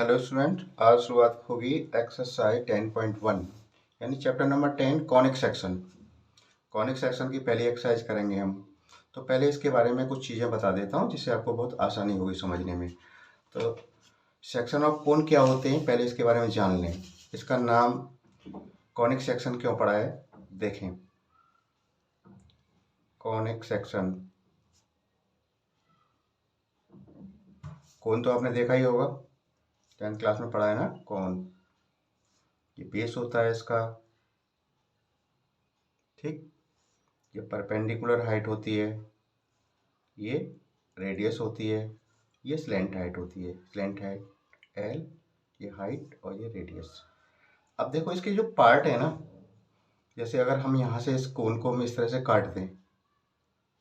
Hello student, आज शुरुआत होगी एक्सरसाइज 10.1 यानी chapter number 10 conic section. Conic section की पहली एक्सरसाइज करेंगे हम। तो पहले इसके बारे में कुछ चीज़ें बता देता हूँ जिससे आपको बहुत आसानी होगी समझने में। तो सेक्शन ऑफ कोन क्या होते हैं पहले इसके बारे में जान लें। इसका नाम कॉनिक सेक्शन क्यों पड़ा है देखें। कॉनिक सेक्शन, कोन तो आपने देखा ही होगा, 10th क्लास में पढ़ा है ना। कौन ये बेस होता है इसका, ठीक। ये परपेंडिकुलर हाइट होती है, ये रेडियस होती है, ये स्लैंट हाइट होती है। स्लैंट हाइट एल, ये हाइट और ये रेडियस। अब देखो इसके जो पार्ट है ना, जैसे अगर हम यहाँ से इस कोन को हम इस तरह से काट दें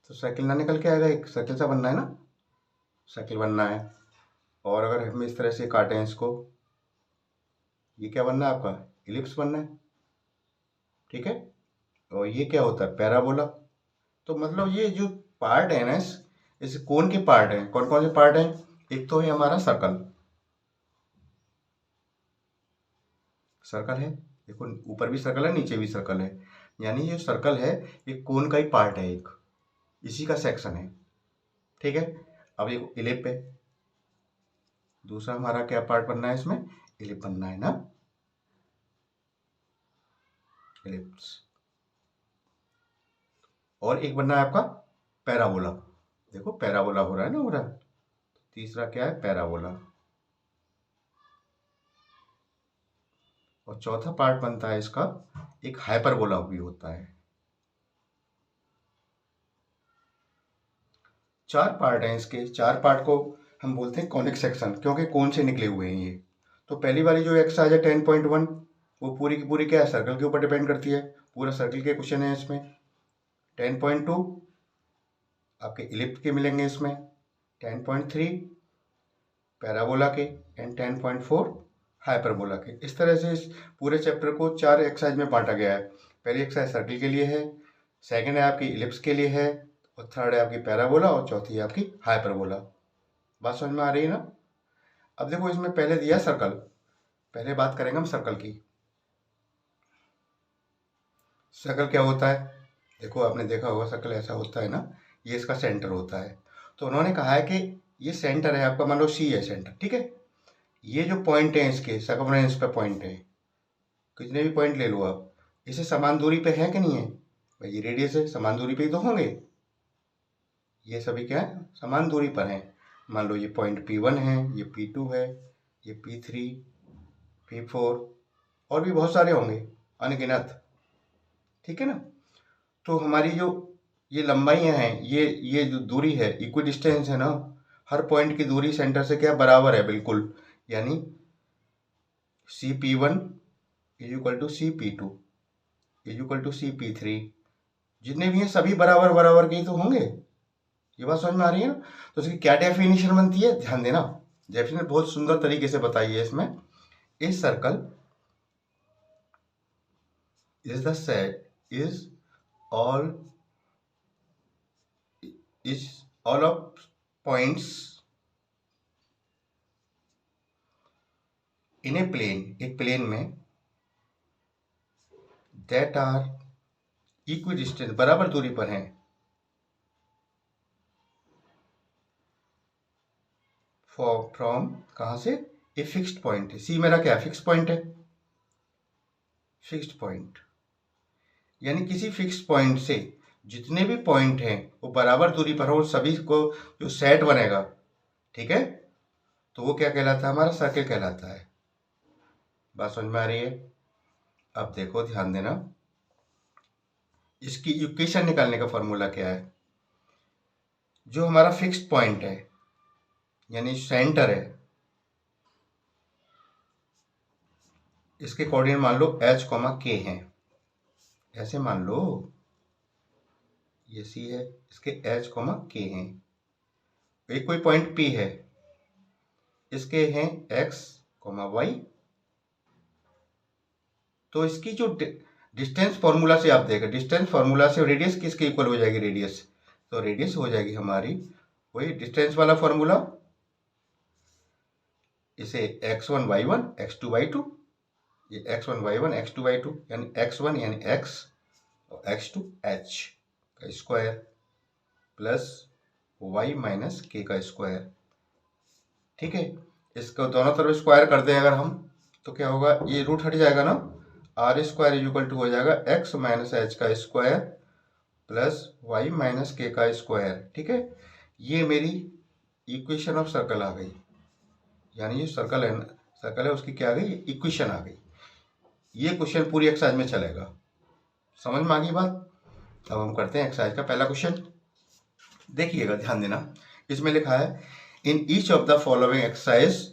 तो सर्किल ना निकल के आएगा, एक सर्किल सा बनना है ना, सर्किल बनना है। और अगर हम इस तरह से काटें इसको, ये क्या बनना है आपका, इलिप्स बनना है, ठीक है। और ये क्या होता है, पैराबोला। तो मतलब ये जो पार्ट है ना, इस कोन के पार्ट हैं, कौन कौन से पार्ट हैं। एक तो है हमारा सर्कल, सर्कल है, देखो ऊपर भी सर्कल है नीचे भी सर्कल है, यानी ये सर्कल है, ये कोन का ही पार्ट है, एक इसी का सेक्शन है, ठीक है। अब ये इलिप है, दूसरा हमारा क्या पार्ट बनना है इसमें, इलिप बनना है ना, इलिप्स। और एक बनना है आपका पैराबोला, देखो पैराबोला हो रहा है ना, हो रहा है। तीसरा क्या है, पैराबोला। और चौथा पार्ट बनता है इसका एक हाइपरबोला भी होता है। चार पार्ट हैं इसके, चार पार्ट को हम बोलते हैं कॉनिक सेक्शन, क्योंकि कौन से निकले हुए हैं ये। तो पहली वाली जो एक्सरसाइज है 10.1, वो पूरी की पूरी क्या है, सर्कल के ऊपर डिपेंड करती है, पूरा सर्कल के क्वेश्चन है इसमें। 10.2 आपके इलिप्स के मिलेंगे इसमें, 10.3 पैराबोला के, एंड 10.4 हाइपरबोला के। इस तरह से इस पूरे चैप्टर को चार एक्सरसाइज में बांटा गया है। पहली एक्सरसाइज सर्कल के लिए है, सेकंड है आपकी इलिप्स के लिए है, और थर्ड है आपकी पैराबोला, और चौथी है आपकी हाइपरबोला। बात समझ में आ रही है ना। अब देखो इसमें पहले दिया सर्कल, पहले बात करेंगे हम सर्कल की। सर्कल क्या होता है, देखो आपने देखा होगा सर्कल ऐसा होता है ना, ये इसका सेंटर होता है। तो उन्होंने कहा है कि ये सेंटर है आपका, मान लो सी है सेंटर, ठीक है। ये जो पॉइंट है इसके सर्कमफ्रेंस पे पॉइंट है, कितने भी पॉइंट ले लो आप, इसे समान दूरी पे है कि नहीं है, भाई ये रेडियस है, समान दूरी पे ही तो होंगे, ये सभी क्या है, समान दूरी पर हैं। मान लो ये पॉइंट P1 है, ये P2 है, ये P3, P4, और भी बहुत सारे होंगे, अनगिनत, ठीक है ना। तो हमारी जो ये लंबाइयाँ हैं, ये जो दूरी है, इक्वी डिस्टेंस है ना, हर पॉइंट की दूरी सेंटर से क्या बराबर है बिल्कुल, यानी CP1 is equal to CP2 is equal to CP3, जितने भी हैं सभी बराबर बराबर के ही तो होंगे। ये बात समझ में आ रही है ना। तो इसकी क्या डेफिनेशन बनती है, ध्यान देना, डेफिनेशन बहुत सुंदर तरीके से बताई है इसमें। इस circle is the set is all of points in a plane, एक प्लेन में, that are equidistant, बराबर दूरी पर हैं, फ्रॉम कहाँ से, ए फिक्स्ड पॉइंट है, सी मेरा क्या है, फिक्स्ड पॉइंट है, फिक्स्ड पॉइंट यानी किसी फिक्स्ड पॉइंट से जितने भी पॉइंट हैं वो बराबर दूरी पर हो, सभी को जो सेट बनेगा, ठीक है, तो वो क्या कहलाता है, हमारा सर्कल कहलाता है। बात समझ में आ रही है। अब देखो ध्यान देना, इसकी इक्वेशन निकालने का फॉर्मूला क्या है। जो हमारा फिक्स्ड पॉइंट है यानी सेंटर है, इसके कोऑर्डिनेट मान लो h, k हैं, ऐसे मान लो, ये C है, इसके h, k हैं। एक कोई पॉइंट P है, इसके हैं x, y। तो इसकी जो डिस्टेंस फार्मूला से आप देखें, डिस्टेंस फार्मूला से रेडियस किसके इक्वल हो जाएगी, रेडियस, तो रेडियस हो जाएगी हमारी वही डिस्टेंस वाला फार्मूला, इसे x1 y1 x2 y2, ये x1 y1 x2 y2 यानी x1 यानी x और x2 h का square plus y minus k का स्क्वायर। ठीक है, इसको दोनों तरफ स्क्वायर कर दें अगर हम तो क्या होगा, ये रूट हट जाएगा ना, आर स्क्वायर इक्वल टू हो जाएगा x माइनस एच का स्क्वायर प्लस y माइनस के का स्क्वायर। ठीक है, ये मेरी इक्वेशन ऑफ सर्कल आ गई, यानी ये सर्कल है, सर्कल है उसकी क्या आ गई, इक्वेशन आ गई। ये क्वेश्चन पूरी एक्सरसाइज में चलेगा। समझ में आ गई बात। अब हम करते हैं एक्सरसाइज का पहला क्वेश्चन। देखिएगा, ध्यान देना, इसमें लिखा है in each of the following exercise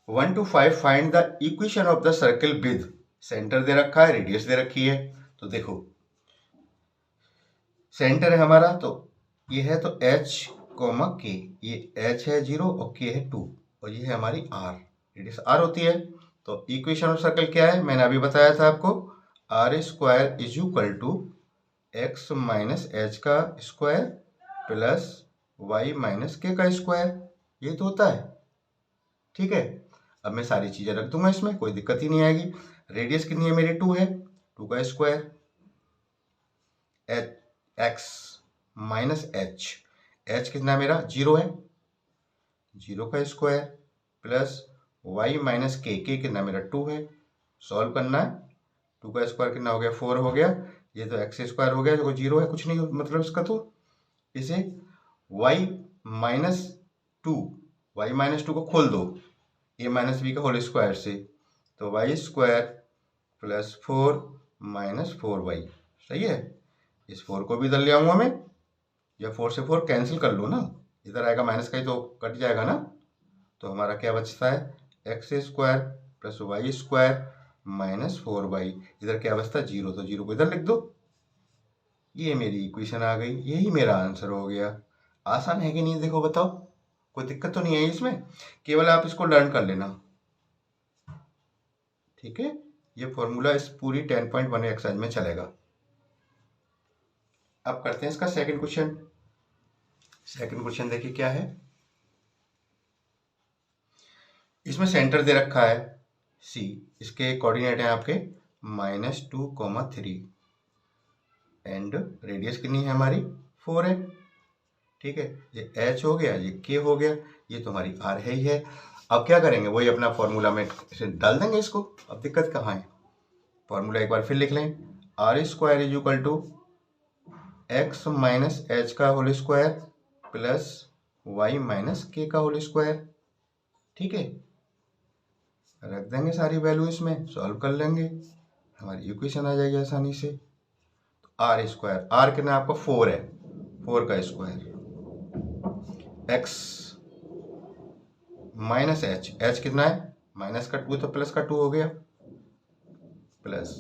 1 to 5 find the equation of the circle with, centre दे रखा है, रेडियस दे रखी है। तो देखो सेंटर है हमारा, तो ये है तो h कोमा के, ये h है 0 और k है 2 और ये है हमारी r, रेडियस r होती है। तो इक्वेशन ऑफ सर्कल क्या है, मैंने अभी बताया था आपको, r square is equal to x minus H का स्क्वायर प्लस वाई माइनस के का स्क्वायर, ये तो होता है। ठीक है, अब मैं सारी चीजें रख दूंगा इसमें, कोई दिक्कत ही नहीं आएगी। रेडियस कितनी है मेरी, 2 है, 2 का square, x minus H, H कितना मेरा 0 है, 0 का स्क्वायर प्लस वाई माइनस के कितना मेरा 2 है, सॉल्व करना है। 2 का स्क्वायर कितना हो गया, 4 हो गया, ये तो एक्स स्क्वायर हो गया, जो 0 है, कुछ नहीं मतलब इसका, तो इसे y माइनस 2, वाई माइनस 2 को खोल दो a माइनस बी का होल स्क्वायर से, तो Y square plus 4 minus 4y, सही है। इस 4 को भी इधर ले आऊंगा मैं, या 4 से 4 कैंसिल कर लो ना, इधर आएगा माइनस का ही तो कट जाएगा ना, तो हमारा क्या बचता है, x square plus y square minus 4y, इधर क्या बचता है 0, तो 0 को इधर लिख दो। ये मेरी इक्वेशन आ गई, यही मेरा आंसर हो गया। आसान है कि नहीं, देखो बताओ, कोई दिक्कत तो नहीं है इसमें, केवल आप इसको लर्न कर लेना। ठीक है, ये फॉर्मूला इस पूरी 10.1 एक्सरसाइज में चलेगा। अब करते हैं इसका सेकंड क्वेश्चन। सेकंड क्वेश्चन देखिए क्या है, इसमें सेंटर दे रखा है C, इसके कोऑर्डिनेट है आपके -2, 3 एंड रेडियस कितनी है हमारी 4 है। ठीक है, ये H हो गया, ये K हो गया, ये तो हमारी R है ही है। अब क्या करेंगे, वही अपना फॉर्मूला में इसे डाल देंगे इसको। अब दिक्कत कहाँ है, फॉर्मूला एक बार फिर लिख लें, R square is equal to x minus H का whole square plus Y minus के का होल स्क्वायर। ठीक है, रख देंगे सारी वैल्यू इसमें, सॉल्व कर लेंगे, हमारी इक्वेशन आ जाएगी आसानी से। तो आर स्क्वायर, आर कितना आपका 4 है, 4 का square, x minus H, H कितना है माइनस का 2 तो प्लस का 2 हो गया, प्लस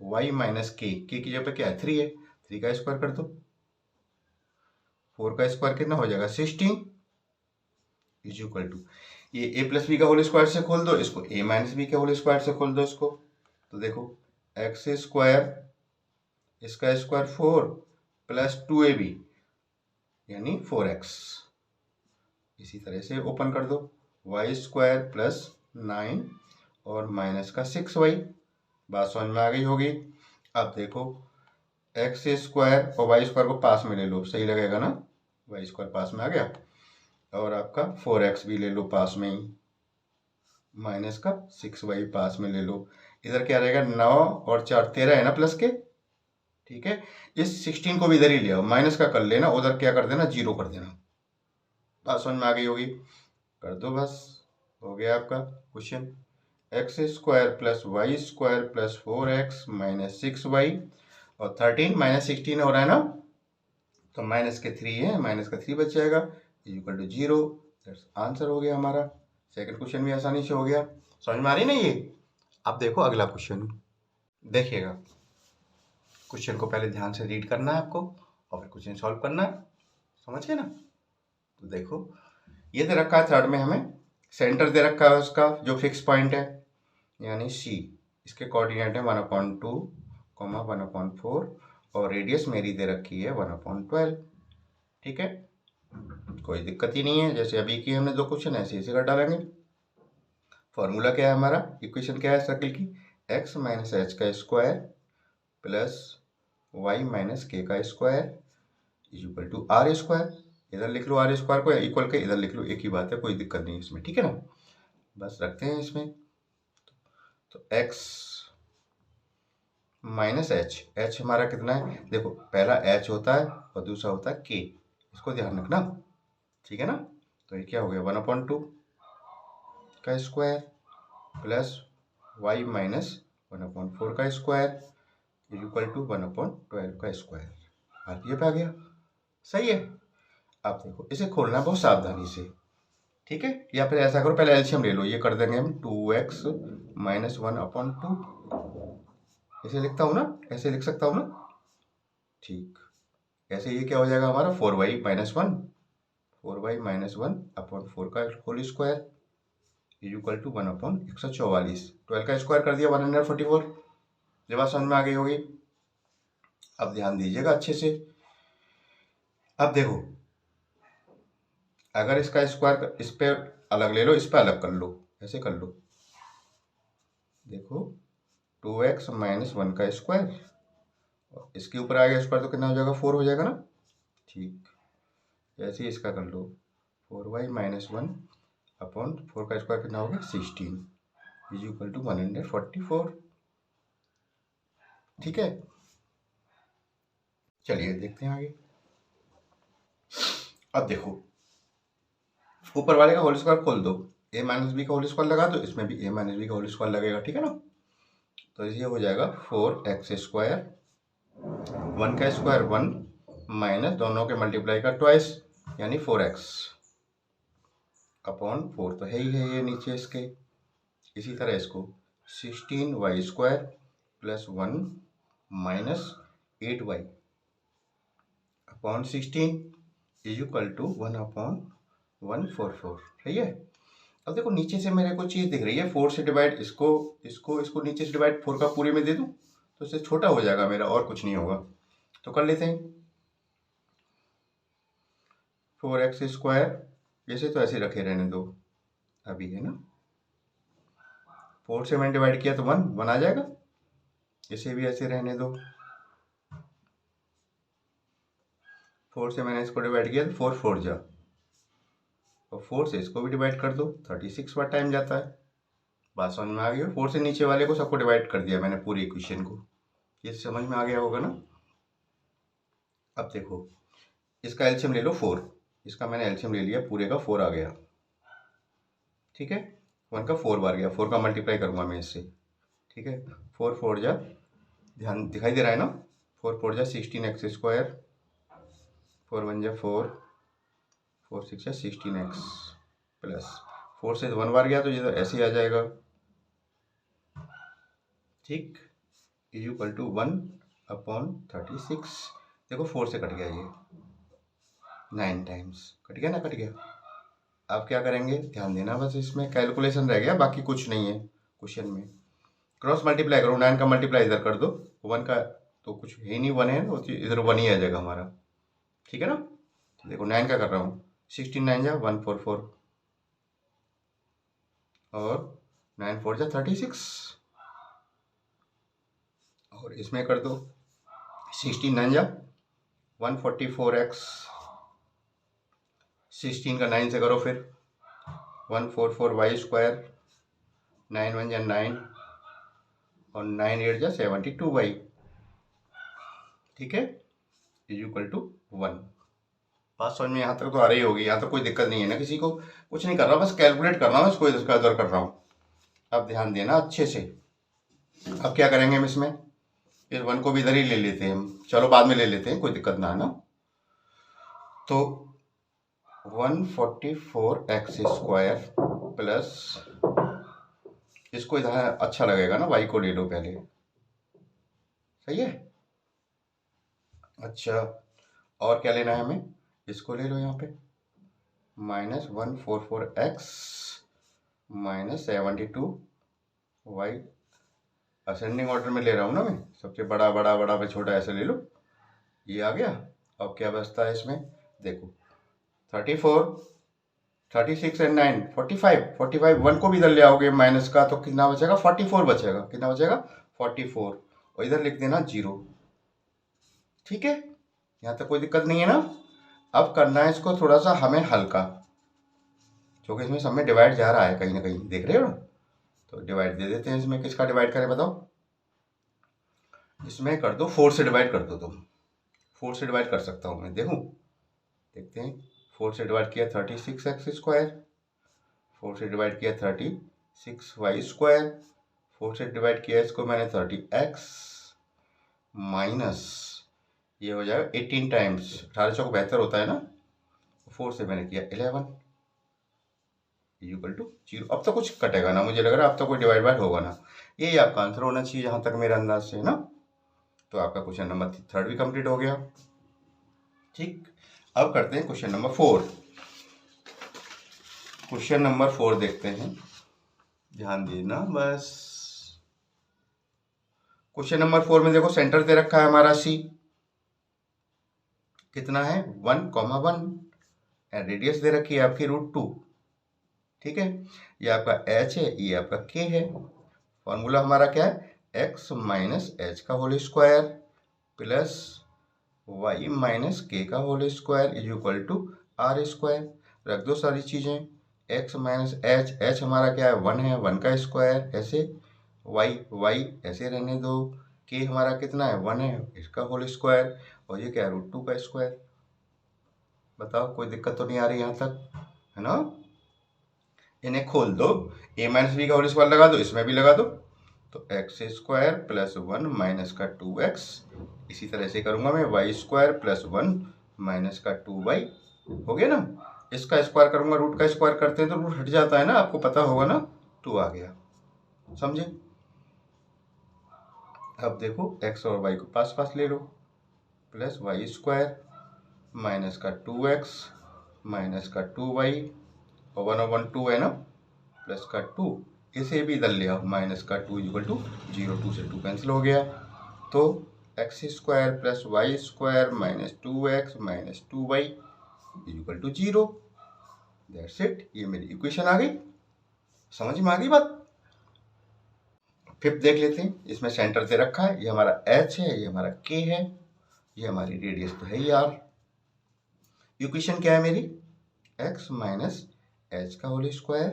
वाई माइनस के की जगह पे क्या है 3 है, 3 का स्क्वायर कर दो, 4 का स्क्वायर कितना हो जाएगा 16 इज इक्वल टू, ये a प्लस बी का होल स्क्वायर से खोल दो, इसको a माइनस बी के होल स्क्वायर से खोल दो इसको, तो देखो एक्स स्क्वायर, इसका स्क्वायर 4 प्लस 2ab यानी 4x, इसी तरह से ओपन कर दो, वाई स्क्वायर प्लस 9 और माइनस का 6y, बात समझ में आ गई होगी। अब देखो एक्स स्क्वायर और वाई स्क्वायर को पास में ले लो, सही लगेगा ना, वाई स्क्वायर पास में आ गया, और आपका 4x भी ले लो पास में ही, माइनस का 6y पास में ले लो, इधर क्या रहेगा 9 और 4 13 है ना प्लस के। ठीक है, इस 16 को भी इधर ही ले आओ, माइनस का कर लेना, उधर क्या कर देना 0 कर देना, बात समझ में आ गई होगी, कर दो बस, हो गया आपका question. X square plus y square plus 4x minus 6y और 13 माइनस 16 हो रहा है ना, तो माइनस के 3 है, माइनस का 3 बच जाएगा, इक्वल टू 0, आंसर हो गया हमारा। सेकंड क्वेश्चन भी आसानी से हो गया, समझ में आ रही ना ये। अब देखो अगला क्वेश्चन, देखिएगा, क्वेश्चन को पहले ध्यान से रीड करना है आपको और फिर क्वेश्चन सॉल्व करना है, समझ गए ना। तो देखो ये दे रखा है थर्ड में, हमें सेंटर दे रखा है उसका जो फिक्स पॉइंट है यानी C, इसके कोऑर्डिनेट है 1/2, 1/4 और रेडियस मेरी दे रखी है 1/12। ठीक है, कोई दिक्कत ही नहीं है, जैसे अभी की हमने 2 क्वेश्चन ऐसे ऐसे कर डालेंगे। फॉर्मूला क्या है हमारा, इक्वेशन क्या है सर्कल की, x माइनस एच का स्क्वायर प्लस y माइनस के का square is equal to r square. इधर लिख लो आर स्क्वायर को, इक्वल के इधर लिख लो, एक ही बात है, कोई दिक्कत नहीं इसमें, ठीक है ना। बस रखते हैं इसमें, तो x माइनस एच हमारा कितना है, देखो पहला h होता है और दूसरा होता है k, इसको ध्यान रखना, ठीक है ना। तो ये क्या हो गया 1/2 का स्क्वायर प्लस y माइनस 1/4 का स्क्वायर इज इक्वल टू 1/12 का स्क्वायर। बात ये पे आ गया, सही है। अब देखो इसे खोलना है बहुत सावधानी से, ठीक है। या फिर ऐसा करो, पहले एलसीएम ले लो, ये कर देंगे हम 2x माइनस 1/2, ऐसे लिखता हूँ ना, ऐसे लिख सकता हूँ ना, ठीक। ऐसे ये क्या हो जाएगा हमारा 4y माइनस 1, 4y माइनस 1/4 का whole square is equal to 1/144, 12 का स्क्वायर कर दिया 144। ये बात समझ में आ गई होगी। अब ध्यान दीजिएगा अच्छे से। अब देखो अगर इसका स्क्वायर इस पे अलग ले लो, इस पे अलग कर लो, ऐसे कर लो, देखो 2x माइनस 1 का स्क्वायर, इसके ऊपर आ गया स्क्वायर तो कितना हो जाएगा 4 हो जाएगा ना, ठीक। ऐसे ही इसका कर लो 4y माइनस 1/4 का स्क्वायर कितना होगा 16 इज इक्वल टू 144, ठीक है। चलिए देखते हैं आगे। अब देखो ऊपर वाले का होल स्क्वायर खोल दो, a माइनस बी का होल स्क्वायर लगा दो, इसमें भी a माइनस बी का होल स्क्वायर लगेगा, ठीक है ना। तो ये हो जाएगा 4x स्क्वायर, 1 का स्क्वायर 1 माइनस दोनों के मल्टीप्लाई का ट्वाइस यानी 4x अपॉन 4 तो है ही है ये नीचे इसके। इसी तरह इसको 16y square plus 1 minus 8y upon 16 is equal to 1/144, सही है। अब देखो नीचे से मेरे को चीज़ दिख रही है 4 से डिवाइड, इसको नीचे से डिवाइड 4 का पूरे में दे दूं तो इससे छोटा हो जाएगा मेरा, और कुछ नहीं होगा। तो कर लेते हैं 4x स्क्वायर, जैसे तो ऐसे रखे रहने दो अभी, है ना। 4 से मैंने डिवाइड किया तो 1 आ जाएगा, इसे भी ऐसे रहने दो। 4 से मैंने इसको डिवाइड किया तो 4 4 जा, और 4 से इसको भी डिवाइड कर दो, 36 बार टाइम जाता है। बात समझ में आ गई। 4 से नीचे वाले को सबको डिवाइड कर दिया मैंने पूरी इक्वेशन को, ये समझ में आ गया होगा ना। अब देखो इसका एलसीएम ले लो 4, इसका मैंने एलसीएम ले लिया, पूरे का 4 आ गया, ठीक है। 1 का 4 बार गया, 4 का मल्टीप्लाई करूंगा मैं इससे, ठीक है। 4 4 जा, ध्यान दिखाई दे रहा है ना, 4 4 जा 16x स्क्वायर, 4 1 जा 4, 4 6 जा 16x प्लस 4 से 1 बार गया तो ये तो ऐसे ही आ जाएगा, ठीक, इज इक्वल टू 1/36। देखो 4 से कट गया, ये 9 टाइम्स कट गया ना, कट गया। अब क्या करेंगे ध्यान देना, बस इसमें कैलकुलेशन रह गया, बाकी कुछ नहीं है क्वेश्चन में। क्रॉस मल्टीप्लाई करो, 9 का मल्टीप्लाई इधर कर दो, 1 का तो कुछ है नहीं, 1 है तो इधर 1 ही आ जाएगा हमारा, ठीक है ना। देखो 9 का कर रहा हूँ, 16 9 जा 144 और 9 4 जा 36, और इसमें कर दो 16 9 जा 144x, 16 का 9 से करो फिर 144y स्क्वायर, 9 1 जा 9 और 9 8 जा 72y, ठीक है, इज इक्वल टू 1। बात समझ में यहाँ तक तो आ रही होगी, यहाँ तक कोई दिक्कत नहीं है ना किसी को, कुछ नहीं कर रहा, बस कैलकुलेट कर रहा हूँ इसको, इसका इधर कर रहा हूँ। अब ध्यान देना अच्छे से। अब क्या करेंगे हम इसमें, इस 1 को भी इधर ही ले लेते हैं हम, चलो बाद में ले लेते हैं, कोई दिक्कत ना आना। तो 144x स्क्वायर प्लस, इसको इधर अच्छा लगेगा ना, y को ले लो पहले, सही है। अच्छा और क्या लेना है हमें, इसको ले लो यहाँ पे minus 144x minus 72y, ascending order में ले रहा हूँ ना मैं, सबसे बड़ा बड़ा बड़ा पे छोटा ऐसे ले लो, ये आ गया। अब क्या बचता है इसमें, देखो 34 36 एंड 9 45, 45 1 को भी इधर ले आओगे माइनस का तो कितना बचेगा 44 बचेगा। कितना बचेगा 44, और इधर लिख देना 0। ठीक है, यहाँ तक कोई दिक्कत नहीं है ना। अब करना है इसको थोड़ा सा हमें हल्का, क्योंकि इसमें सब में डिवाइड जा रहा है कहीं ना कहीं, देख रहे हो ना। तो डिवाइड दे देते हैं इसमें। किसका डिवाइड करें बताओ। इसमें कर दो 4 से डिवाइड कर दो तुम। 4 से डिवाइड कर सकता हूँ मैं, देखूँ, देखते हैं। 4 से डिवाइड किया 36x², 4 से डिवाइड किया 36y², 4 से डिवाइड किया इसको मैंने 30x माइनस ये हो जाएगा 18 टाइम्स 18 चौक 72 होता है ना, 4 से मैंने किया 11 इक्वल टू 0। अब तो कुछ कटेगा ना, मुझे लग रहा है अब तो कोई डिवाइड बाय होगा ना। यही आपका आंसर होना चाहिए जहां तक मेरे अंदाज से है ना। तो आपका क्वेश्चन नंबर 3 भी कंप्लीट हो गया। ठीक, अब करते हैं क्वेश्चन नंबर 4। क्वेश्चन नंबर 4 देखते हैं, ध्यान देना बस। क्वेश्चन नंबर 4 में देखो सेंटर दे रखा है हमारा सी, कितना है 1,1, रेडियस दे रखी है आपकी √2। ठीक है, ये आपका h है, ये आपका k है। फॉर्मूला हमारा क्या है, x माइनस एच का whole square plus y minus के का whole square is equal to r²। रख दो सारी चीजें, x माइनस एच, एच हमारा क्या है 1 है, 1 का स्क्वायर ऐसे, y ऐसे रहने दो, k हमारा कितना है 1 है, इसका होल स्क्वायर, और ये क्या है √2 का स्क्वायर। बताओ कोई दिक्कत तो नहीं आ रही यहाँ तक, है ना। इन्हें खोल दो, a माइनस बी का होल स्क्वायर लगा दो, इसमें भी लगा दो, तो x² प्लस 1 माइनस का 2x। इसी तरह से करूंगा मैं y² प्लस 1 माइनस का 2y, हो गया ना। इसका स्क्वायर करूंगा, रूट का स्क्वायर करते हैं तो रूट हट जाता है ना, आपको पता होगा ना, 2 आ गया, समझे। अब देखो x और y को पास पास ले लो, प्लस y² माइनस का 2x माइनस का 2y, और 1/2 है ना, प्लस का 2, इसे भी इधर ले आओ, माइनस का 2 इक्वल टू 0, 2 से 2 कैंसिल हो गया। तो x² plus y² minus 2x minus 2y equal to 0। That's it, ये मेरी इक्वेशन आ गई। समझ में आ गई बात। फिफ्थ देख लेते हैं, इसमें सेंटर दे रखा है, ये हमारा h है, ये हमारा k है, ये हमारी रेडियस तो है ही r। इक्वेशन क्या है मेरी, x माइनस एच का whole square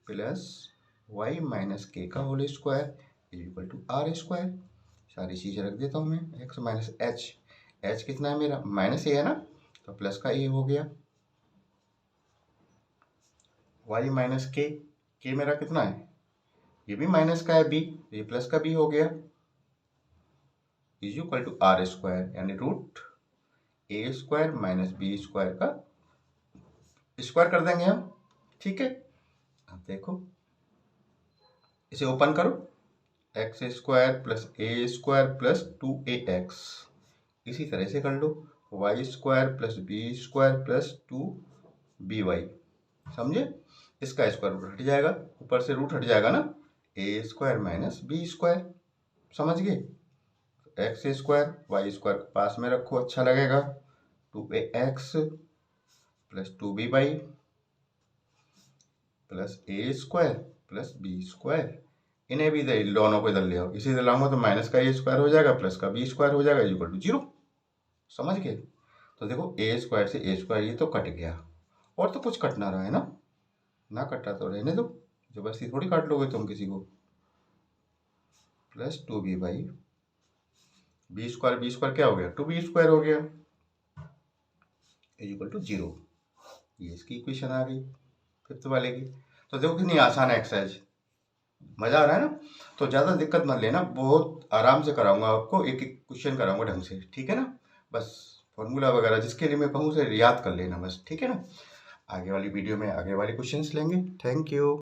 plus y minus के का whole square equal to r²। सारी चीजें रख देता हूँ मैं, x माइनस एच, एच कितना है मेरा माइनस a है ना, तो प्लस का a हो गया, y माइनस के मेरा कितना है, ये भी माइनस का है b, ये प्लस का b हो गया, इज इक्वल टू r², यानी √a² माइनस b² का स्क्वायर कर देंगे हम। ठीक है, अब देखो इसे ओपन करो, x² plus a² plus 2ax, इसी तरह से कर लो, y² plus b² plus 2by, समझे। इसका स्क्वायर रूट हट जाएगा, ऊपर से रूट हट जाएगा ना, a² माइनस b², समझ गए। x² y² पास में रखो, अच्छा लगेगा, 2ax plus 2by plus a² plus b²। इन्हें भी दोनों को इधर ले आओ, इसे इधर लाऊंगा तो माइनस का a² हो जाएगा प्लस का b² हो जाएगा इक्वल टू 0। समझ गए। तो देखो a² से a² ये तो कट गया, और तो कुछ कटना रहा है ना, ना कटा तो रहने दो, जबरदस्ती थोड़ी काट लोगे तुम किसी को। प्लस 2b बाई b² क्या हो गया 2b² हो गया इक्वल टू 0। ये इसकी इक्वेशन आ गई फिफ्थ वाले की। तो देखो कितनी आसान है एक्सरसाइज, मजा आ रहा है ना। तो ज़्यादा दिक्कत मत लेना, बहुत आराम से कराऊंगा आपको, एक एक क्वेश्चन कराऊंगा ढंग से, ठीक है ना। बस फॉर्मूला वगैरह जिसके लिए मैं कहूँ से याद कर लेना बस, ठीक है ना। आगे वाली वीडियो में आगे वाले क्वेश्चंस लेंगे। Thank you.